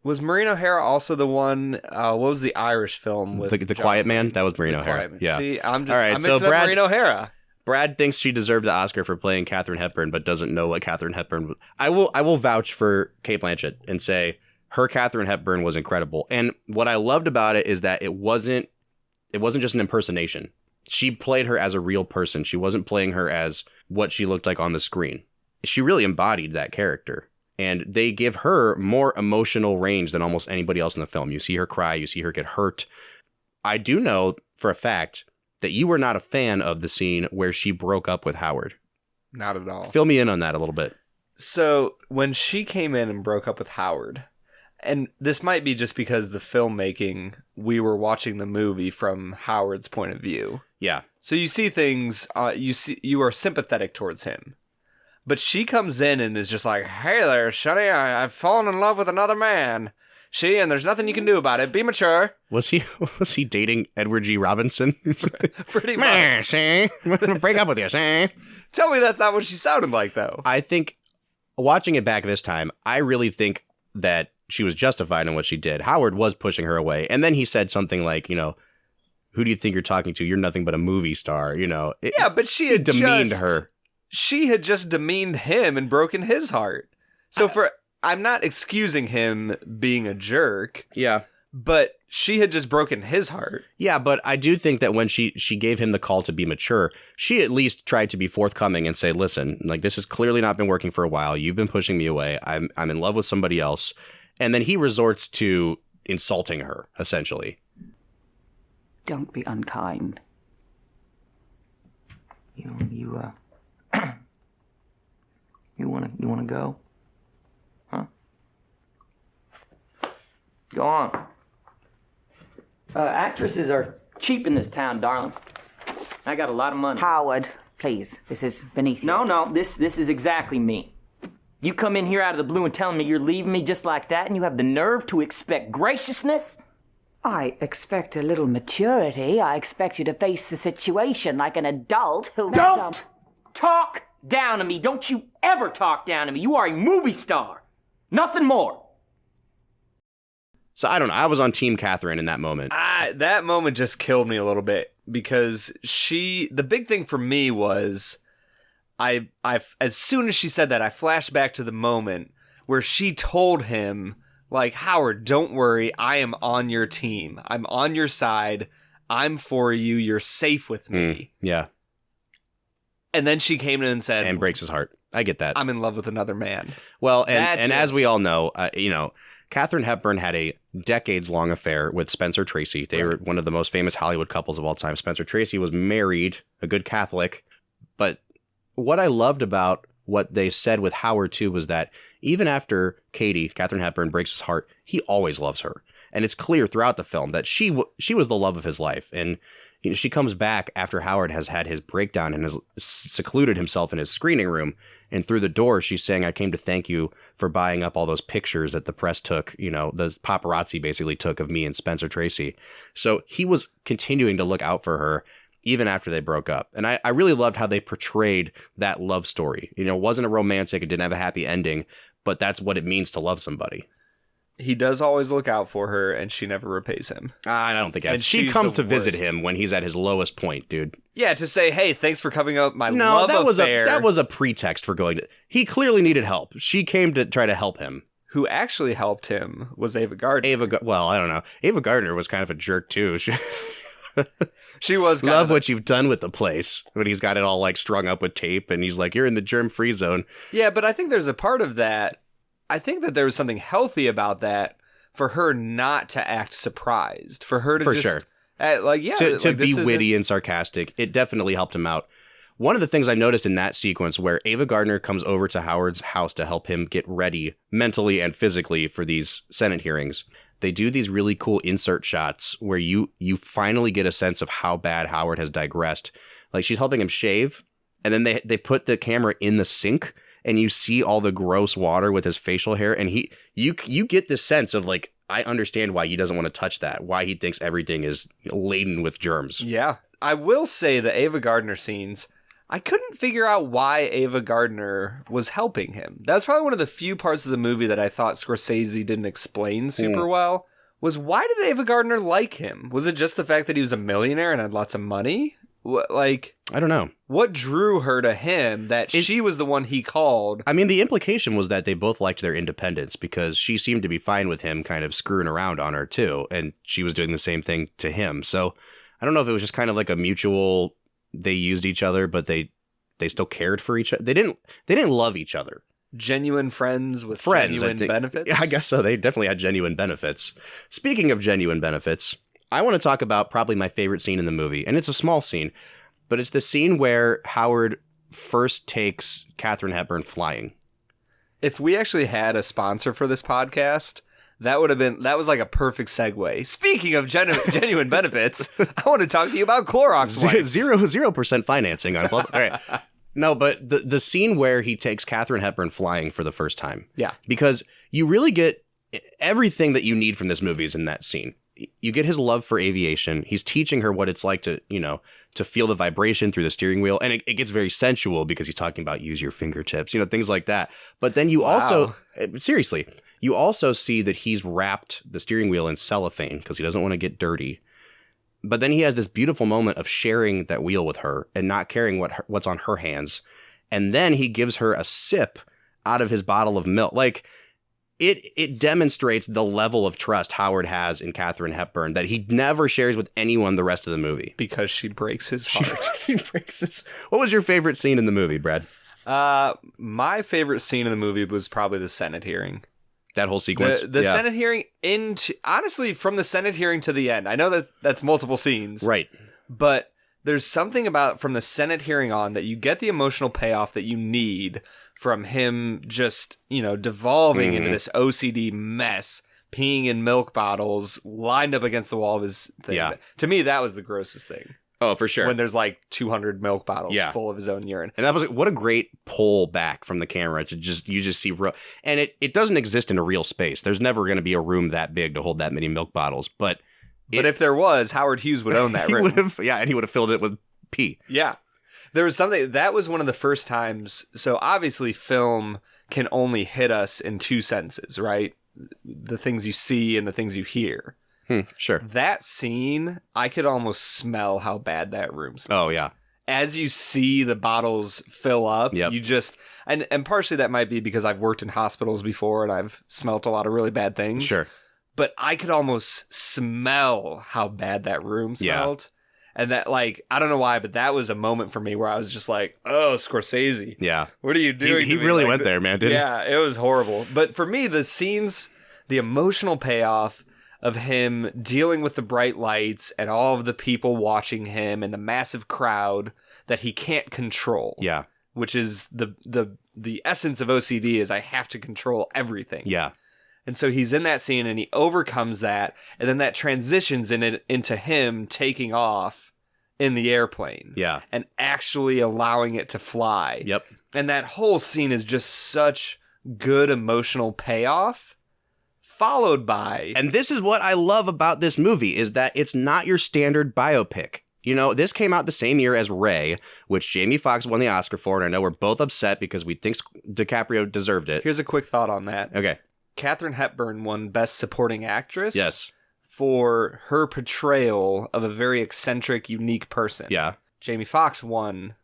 Was Maureen O'Hara also the one... what was the Irish film with...
The Quiet Man? That was Maureen O'Hara. Yeah.
See, I'm
right,
mixing up Maureen O'Hara.
Brad thinks she deserved the Oscar for playing Katharine Hepburn, but doesn't know what Katharine Hepburn... I will vouch for Cate Blanchett and say her Katharine Hepburn was incredible. And what I loved about it is that it wasn't just an impersonation. She played her as a real person. She wasn't playing her as what she looked like on the screen. She really embodied that character. And they give her more emotional range than almost anybody else in the film. You see her cry. You see her get hurt. I do know for a fact that you were not a fan of the scene where she broke up with Howard.
Not at all.
Fill me in on that a little bit.
So when she came in and broke up with Howard, and this might be just because the filmmaking, we were watching the movie from Howard's point of view.
Yeah.
So you see things, you are sympathetic towards him. But she comes in and is just like, hey there, Shunny, I've fallen in love with another man. And there's nothing you can do about it. Be mature.
Was he dating Edward G. Robinson?
Pretty much.
I'm gonna break up with you, see?
Tell me that's not what she sounded like, though.
I think, watching it back this time, I really think that she was justified in what she did. Howard was pushing her away. And then he said something like, who do you think you're talking to? You're nothing but a movie star,
Yeah, but she had
demeaned her.
She had just demeaned him and broken his heart. So I'm not excusing him being a jerk.
Yeah.
But she had just broken his heart.
Yeah, but I do think that when she gave him the call to be mature, she at least tried to be forthcoming and say, listen, like, this has clearly not been working for a while. You've been pushing me away. I'm in love with somebody else. And then he resorts to insulting her, essentially.
Don't be unkind. You wanna go? Huh? Go on. Actresses are cheap in this town, darling. I got a lot of money.
Howard, please. This is beneath you.
No, this is exactly me. You come in here out of the blue and telling me you're leaving me just like that, and you have the nerve to expect graciousness?
I expect a little maturity. I expect you to face the situation like an adult who...
Don't talk down to me. Don't you ever talk down to me. You are a movie star. Nothing more.
So I don't know. I was on Team Catherine in that moment.
That moment just killed me a little bit because the big thing for me was I as soon as she said that, I flashed back to the moment where she told him, like, Howard, don't worry. I am on your team. I'm on your side. I'm for you. You're safe with me.
Yeah.
And then she came in and said...
And breaks his heart. I get that.
I'm in love with another man.
Well, and as we all know, Katharine Hepburn had a decades-long affair with Spencer Tracy. They were one of the most famous Hollywood couples of all time. Spencer Tracy was married, a good Catholic. But what I loved about what they said with Howard, too, was that even after Katharine Hepburn, breaks his heart, he always loves her. And it's clear throughout the film that she was the love of his life. And she comes back after Howard has had his breakdown and has secluded himself in his screening room. And through the door, she's saying, I came to thank you for buying up all those pictures that the press took, the paparazzi basically took of me and Spencer Tracy. So he was continuing to look out for her even after they broke up. And I really loved how they portrayed that love story. It wasn't a romantic, it didn't have a happy ending, but that's what it means to love somebody.
He does always look out for her, and she never repays him.
I don't think that. She comes to visit him when he's at his lowest point, dude.
Yeah, to say, hey, thanks for covering up my love affair.
That was a pretext for going to... He clearly needed help. She came to try to help him.
Who actually helped him was Ava Gardner.
Well, I don't know. Ava Gardner was kind of a jerk, too.
She was
Love what you've done with the place when he's got it all like strung up with tape and he's like, you're in the germ-free zone.
Yeah, but I think there's a part of that. I think that there was something healthy about that for her not to act surprised, for her to
to be witty and sarcastic. It definitely helped him out. One of the things I noticed in that sequence where Ava Gardner comes over to Howard's house to help him get ready mentally and physically for these Senate hearings, they do these really cool insert shots where you finally get a sense of how bad Howard has digressed. Like, she's helping him shave, and then they put the camera in the sink, and you see all the gross water with his facial hair, and you get this sense of, like, I understand why he doesn't want to touch that, why he thinks everything is laden with germs.
Yeah. I will say the Ava Gardner scenes, I couldn't figure out why Ava Gardner was helping him. That was probably one of the few parts of the movie that I thought Scorsese didn't explain super well, was why did Ava Gardner like him? Was it just the fact that he was a millionaire and had lots of money? I
don't know.
What drew her to him that she was the one he called?
I mean, the implication was that they both liked their independence because she seemed to be fine with him kind of screwing around on her too. And she was doing the same thing to him. So I don't know if it was just kind of like a mutual, they used each other, but they still cared for each other. They didn't love each other.
Genuine friends with genuine benefits?
I guess so. They definitely had genuine benefits. Speaking of genuine benefits, I want to talk about probably my favorite scene in the movie, and it's a small scene, but it's the scene where Howard first takes Katharine Hepburn flying.
If we actually had a sponsor for this podcast, that was like a perfect segue. Speaking of genuine benefits, I want to talk to you about Clorox wipes.
0% financing on Club. All right. No, but the scene where he takes Katharine Hepburn flying for the first time.
Yeah.
Because you really get everything that you need from this movie is in that scene. You get his love for aviation. He's teaching her what it's like to feel the vibration through the steering wheel. And it gets very sensual because he's talking about use your fingertips, things like that. But then you also, seriously, you also see that he's wrapped the steering wheel in cellophane because he doesn't want to get dirty. But then he has this beautiful moment of sharing that wheel with her and not caring what's on her hands. And then he gives her a sip out of his bottle of milk. Like, it demonstrates the level of trust Howard has in Katharine Hepburn that he never shares with anyone the rest of the movie.
Because she breaks his heart.
She breaks his... What was your favorite scene in the movie, Brad?
My favorite scene in the movie was probably the Senate hearing.
That whole sequence?
The Senate hearing honestly, from the Senate hearing to the end. I know that that's multiple scenes.
Right.
But there's something about from the Senate hearing on that you get the emotional payoff that you need from him just, devolving into this OCD mess, peeing in milk bottles, lined up against the wall of his thing.
Yeah.
To me, that was the grossest thing.
Oh, for sure.
When there's like 200 milk bottles full of his own urine.
And that was what a great pull back from the camera to you just see and it doesn't exist in a real space. There's never going to be a room that big to hold that many milk bottles, but
if there was, Howard Hughes would own that room.
And he would have filled it with pee.
Yeah. There was something that was one of the first times. So obviously film can only hit us in two senses, right? The things you see and the things you hear.
Sure.
That scene, I could almost smell how bad that room smelled.
Oh, yeah.
As you see the bottles fill up,
Yep.
you just... And partially that might be because I've worked in hospitals before and I've smelt a lot of really bad things.
Sure.
But I could almost smell how bad that room smelled. And that, I don't know why, but that was a moment for me where I was just like, oh, Scorsese.
Yeah.
What are you doing?
He really went there, man, didn't he?
Yeah, it was horrible. But for me, the scenes, the emotional payoff of him dealing with the bright lights and all of the people watching him and the massive crowd that he can't control.
Yeah.
Which is the essence of OCD is I have to control everything.
Yeah.
And so he's in that scene and he overcomes that. And then that transitions into him taking off in the airplane.
Yeah.
And actually allowing it to fly.
Yep.
And that whole scene is just such good emotional payoff, followed by...
And this is what I love about this movie, is that it's not your standard biopic. This came out the same year as Ray, which Jamie Foxx won the Oscar for, and I know we're both upset because we think DiCaprio deserved it.
Here's a quick thought on that.
Okay.
Katharine Hepburn won Best Supporting Actress.
Yes.
For her portrayal of a very eccentric, unique person.
Yeah.
Jamie Foxx won.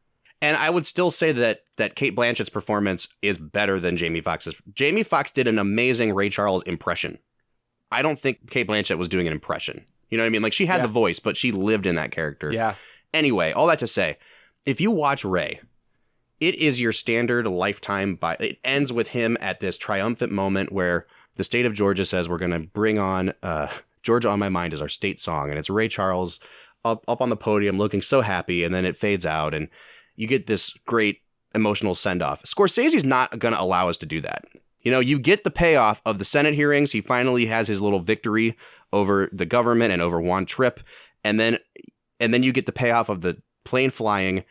And I would still say that Cate Blanchett's performance is better than Jamie Foxx's. Jamie Foxx did an amazing Ray Charles impression. I don't think Cate Blanchett was doing an impression. You know what I mean? She had the voice, but she lived in that character.
Yeah.
Anyway, all that to say, if you watch Ray, it is your standard lifetime. It ends with him at this triumphant moment where the state of Georgia says we're going to bring on Georgia on My Mind is our state song. And it's Ray Charles up on the podium looking so happy. And then it fades out and you get this great emotional send off. Scorsese's not going to allow us to do that. You get the payoff of the Senate hearings. He finally has his little victory over the government and over Juan Tripp. And then you get the payoff of the plane flying.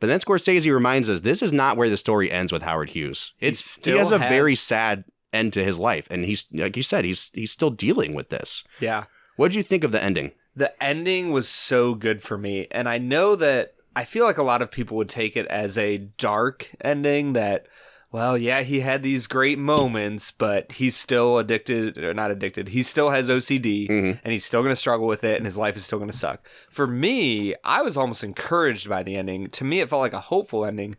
But then Scorsese reminds us this is not where the story ends with Howard Hughes. He has a very sad end to his life. And he's, like you said, he's still dealing with this.
Yeah.
What did you think of the ending?
The ending was so good for me. And I know that I feel like a lot of people would take it as a dark ending that, well, yeah, he had these great moments, but he's still addicted, or not addicted. He still has OCD, and he's still going to struggle with it, and his life is still going to suck. For me, I was almost encouraged by the ending. To me, it felt like a hopeful ending,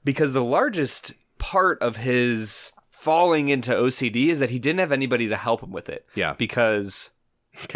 because the largest part of his falling into OCD is that he didn't have anybody to help him with it.
Yeah.
Because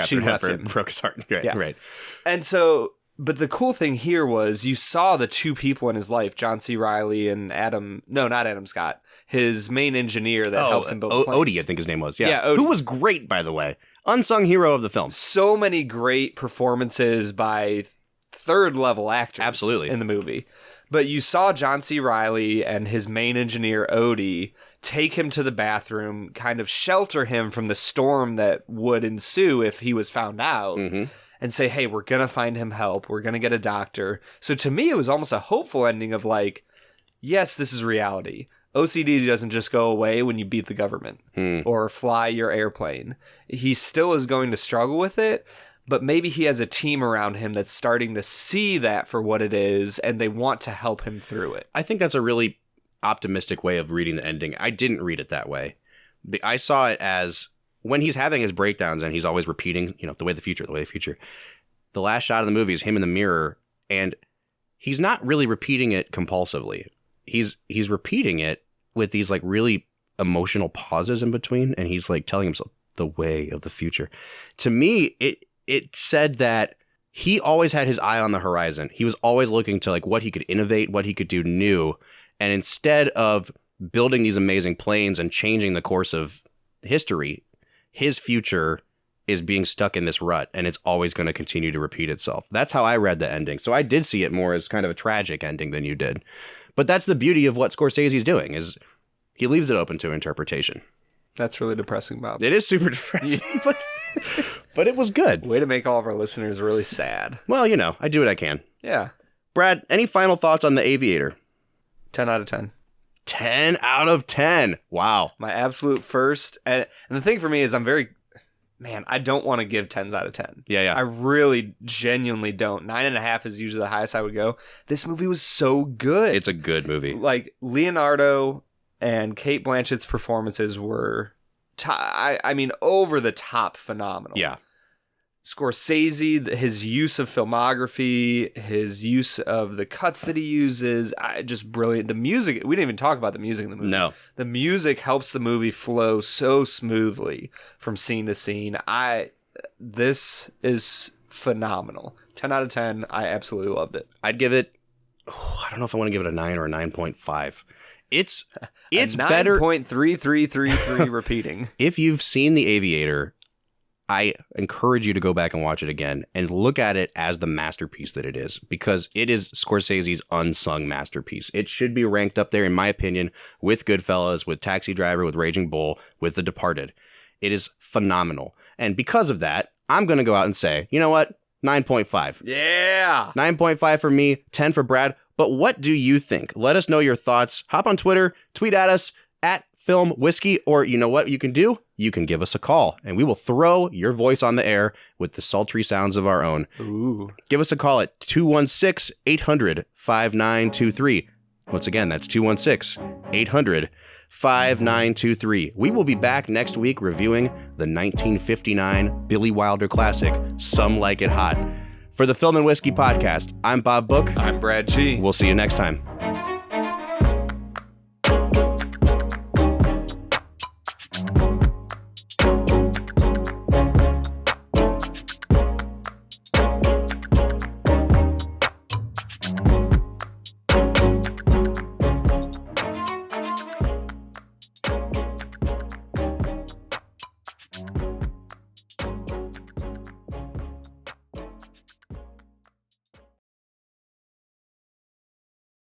she left him.
Broke his heart. Right,
yeah.
Right.
And so... But the cool thing here was you saw the two people in his life, John C. Reilly and not Adam Scott, his main engineer that helps him build the planes.
Odie, I think his name was. Yeah,
Odie.
Who was great, by the way. Unsung hero of the film.
So many great performances by third-level actors
Absolutely.
In the movie. But you saw John C. Reilly and his main engineer, Odie, take him to the bathroom, kind of shelter him from the storm that would ensue if he was found out.
Mm-hmm.
And say, hey, we're going to find him help. We're going to get a doctor. So to me, it was almost a hopeful ending of like, yes, this is reality. OCD doesn't just go away when you beat the government or fly your airplane. He still is going to struggle with it, but maybe he has a team around him that's starting to see that for what it is, and they want to help him through it.
I think that's a really optimistic way of reading the ending. I didn't read it that way. I saw it as... when he's having his breakdowns and he's always repeating, the way of the future, the last shot of the movie is him in the mirror, and he's not really repeating it compulsively. He's repeating it with these like really emotional pauses in between, and he's like telling himself the way of the future. To me, it said that he always had his eye on the horizon. He was always looking to like what he could innovate, what he could do new. And instead of building these amazing planes and changing the course of history, his future is being stuck in this rut, and it's always going to continue to repeat itself. That's how I read the ending. So I did see it more as kind of a tragic ending than you did. But that's the beauty of what Scorsese's doing, is he leaves it open to interpretation.
That's really depressing, Bob.
It is super depressing, but it was good.
Way to make all of our listeners really sad.
Well, you know, I do what I can.
Yeah.
Brad, any final thoughts on The Aviator?
10 out of 10.
10 out of 10. Wow.
My absolute first. And the thing for me is I don't want to give 10s out of 10.
Yeah.
I really genuinely don't. 9.5 is usually the highest I would go. This movie was so good.
It's a good movie.
Like, Leonardo and Cate Blanchett's performances were, over the top phenomenal.
Yeah.
Scorsese, his use of filmography, his use of the cuts that he uses, just brilliant. The music, we didn't even talk about the music in the movie.
No.
The music helps the movie flow so smoothly from scene to scene. This is phenomenal. 10 out of 10. I absolutely loved it.
I'd give it, I don't know if I want to give it a 9 or a 9.5. It's better.
9.3333 repeating.
If you've seen The Aviator, I encourage you to go back and watch it again and look at it as the masterpiece that it is, because it is Scorsese's unsung masterpiece. It should be ranked up there, in my opinion, with Goodfellas, with Taxi Driver, with Raging Bull, with The Departed. It is phenomenal. And because of that, I'm going to go out and say, you know what? 9.5.
Yeah.
9.5 for me, 10 for Brad. But what do you think? Let us know your thoughts. Hop on Twitter, tweet at us at Film Whiskey, or you know what you can do? You can give us a call, and we will throw your voice on the air with the sultry sounds of our own.
Ooh.
Give us a call at 216-800-5923. Once again, that's 216-800-5923. We will be back next week reviewing the 1959 Billy Wilder classic, Some Like It Hot. For the Film and Whiskey Podcast, I'm Bob Book.
I'm Brad G.
We'll see you next time.